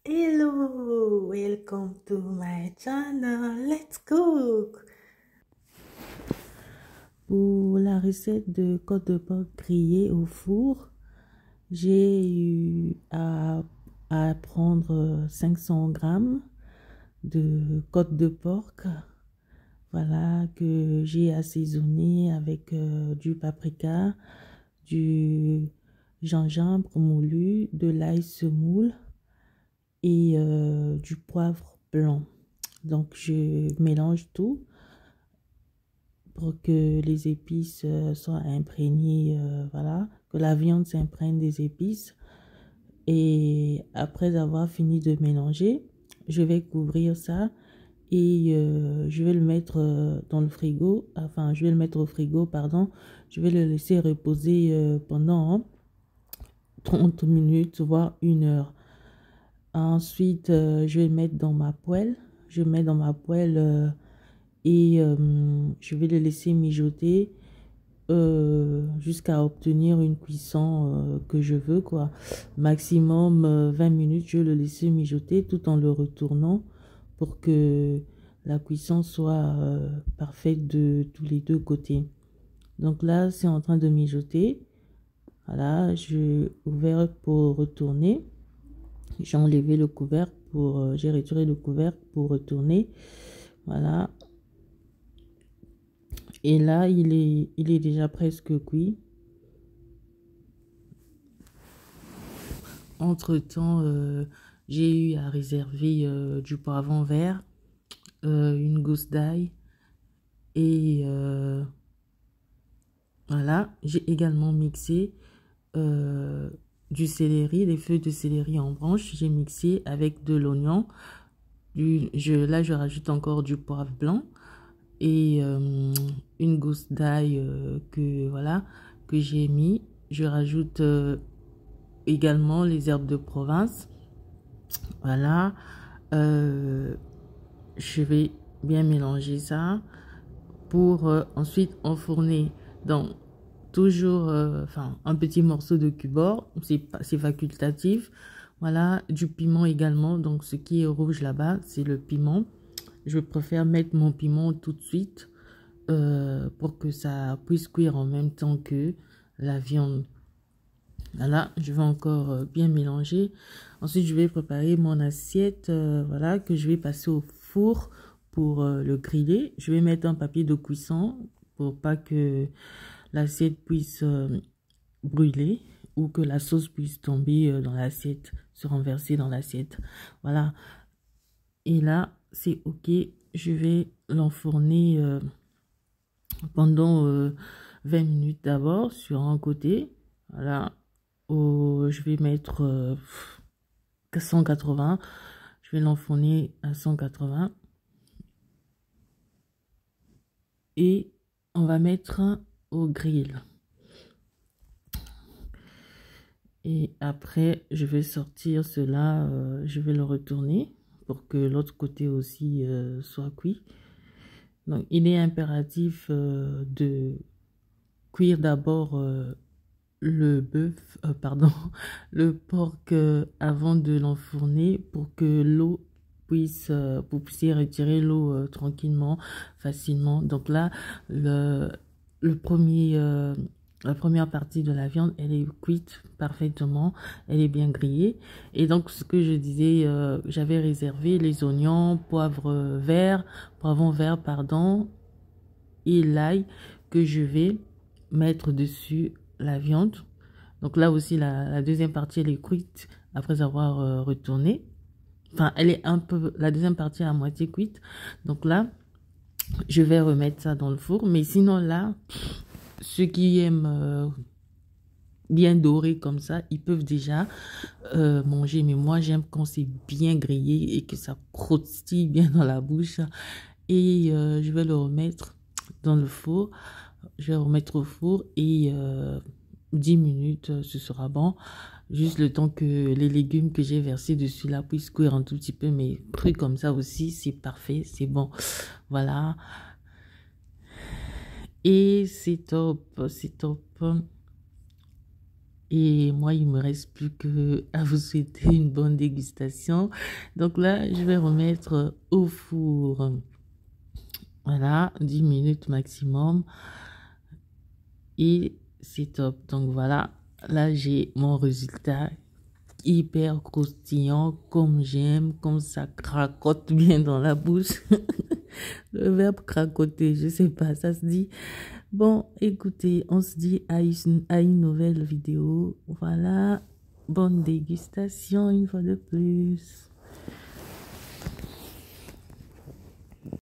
Hello, welcome to my channel. Let's cook. Pour la recette de côte de porc grillée au four, j'ai eu à prendre 500 grammes de côte de porc. Voilà, que j'ai assaisonné avec du paprika, du gingembre moulu, de l'ail semoule et du poivre blanc. Donc je mélange tout pour que les épices soient imprégnées, voilà, que la viande s'imprègne des épices. Et après avoir fini de mélanger, je vais couvrir ça et je vais le mettre dans le frigo, enfin je vais le mettre au frigo, pardon. Je vais le laisser reposer pendant 30 minutes, voire 1 heure. Ensuite, je vais le mettre dans ma poêle. Je mets dans ma poêle et je vais le laisser mijoter jusqu'à obtenir une cuisson que je veux, quoi. Maximum 20 minutes, je vais le laisser mijoter tout en le retournant pour que la cuisson soit parfaite de tous les deux côtés. Donc là, c'est en train de mijoter. Voilà, j'ai ouvert pour retourner. J'ai enlevé le couvercle pour, j'ai retiré le couvercle pour retourner. Voilà. Et là, il est déjà presque cuit. Entre-temps, j'ai eu à réserver du poivron vert, une gousse d'ail et voilà. J'ai également mixé du céleri, les feuilles de céleri en branches. J'ai mixé avec de l'oignon. Là, je rajoute encore du poivre blanc et une gousse d'ail que j'ai mis. Je rajoute également les herbes de Provence. Voilà. Je vais bien mélanger ça pour ensuite enfourner dans toujours un petit morceau de cubord. C'est facultatif. Voilà, du piment également. Donc ce qui est rouge là-bas, c'est le piment. Je préfère mettre mon piment tout de suite pour que ça puisse cuire en même temps que la viande. Voilà, je vais encore bien mélanger. Ensuite, je vais préparer mon assiette, voilà, que je vais passer au four pour le griller. Je vais mettre un papier de cuisson pour pas que l'assiette puisse brûler ou que la sauce puisse tomber dans l'assiette, se renverser dans l'assiette. Voilà. Et là, c'est OK. Je vais l'enfourner pendant 20 minutes d'abord sur un côté. Voilà. Je vais mettre 180. Je vais l'enfourner à 180. Et on va mettre au grill. Et après, je vais sortir cela. Je vais le retourner pour que l'autre côté aussi soit cuit. Donc, il est impératif de cuire d'abord le bœuf, pardon, le porc avant de l'enfourner pour que l'eau puisse, vous puissiez retirer l'eau tranquillement, facilement. Donc là, la première partie de la viande, elle est cuite parfaitement, elle est bien grillée. Et donc, ce que je disais, j'avais réservé les oignons, poivron vert, pardon, et l'ail que je vais mettre dessus la viande. Donc là aussi, la deuxième partie, elle est cuite après avoir retourné. Enfin, elle est un peu, la deuxième partie est à moitié cuite. Donc là, je vais remettre ça dans le four. Mais sinon là, ceux qui aiment bien doré comme ça, ils peuvent déjà manger. Mais moi, j'aime quand c'est bien grillé et que ça croustille bien dans la bouche. Et je vais le remettre dans le four. Je vais remettre au four et 10 minutes, ce sera bon. Juste le temps que les légumes que j'ai versés dessus là puissent cuire un tout petit peu, mais cru comme ça aussi, c'est parfait, c'est bon. Voilà. Et c'est top, c'est top. Et moi, il me reste plus que à vous souhaiter une bonne dégustation. Donc là, je vais remettre au four. Voilà, 10 minutes maximum. Et c'est top. Donc voilà, là, j'ai mon résultat hyper croustillant, comme j'aime, comme ça cracote bien dans la bouche. Le verbe cracoter, je sais pas, ça se dit. Bon, écoutez, on se dit à une nouvelle vidéo. Voilà, bonne dégustation une fois de plus.